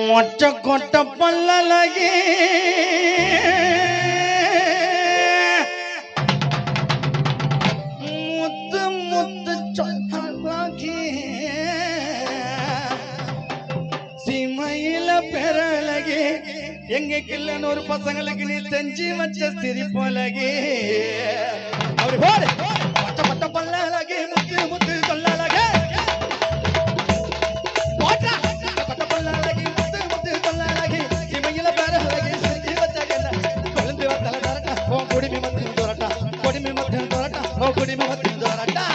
மொச்ச கொட்ட பல்லலகே முத்து முத்து சொல்லாகி சிமையில பெறலகே எங்க கிள்ளன் ஒரு பசங்களுக்கு நீ செஞ்சு வச்ச சிரிப்பலகே அப்படி போடு மொச்ச கொட்ட பல்லலகே முத்து முத்து சொல்லலகே குடிமி மத்தின் தோரட்டா குடிமி மத்தின் தோரட்டா ஓ குடிமி மத்தின் தோரட்டா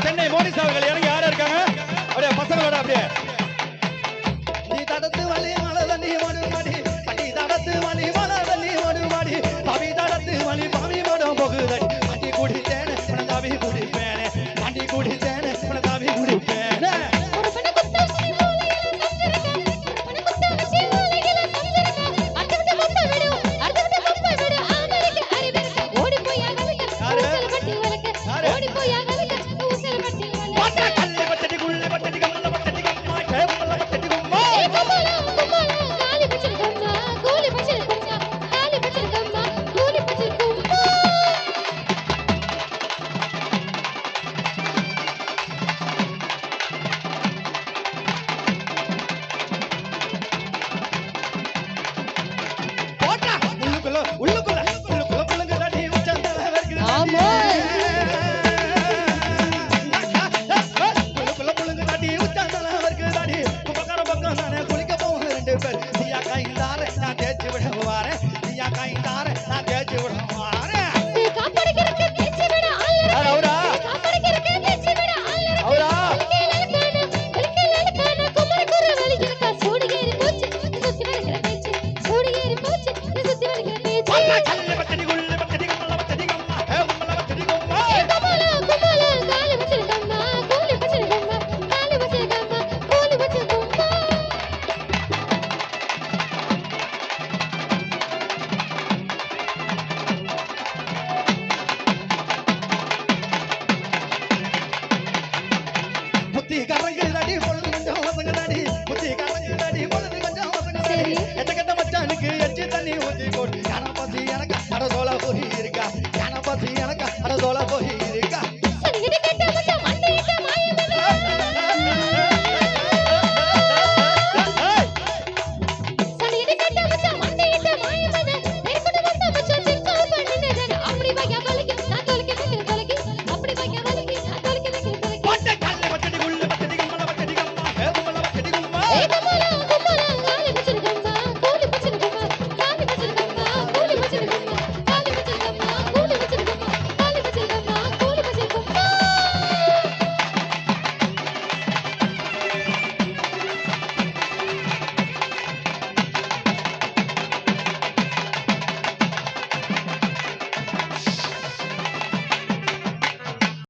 சென்னை மோனிஸ் அவர்கள் இறங்கி யாரா இருக்காங்க அப்படியே பசங்களோட அப்படியே நீ தடத்து வலி மலதனி மடுமாடி அடி தடத்து வலி மலதனி மடுமாடி பாவி தடத்து வலி பாவி மடம் போகுதடி அடி குடித்தேனே பணதாவி குடிப்பேனே அடி குடித்தேனே பணதாவி குடிப்பேனே ஒரு பண குத்த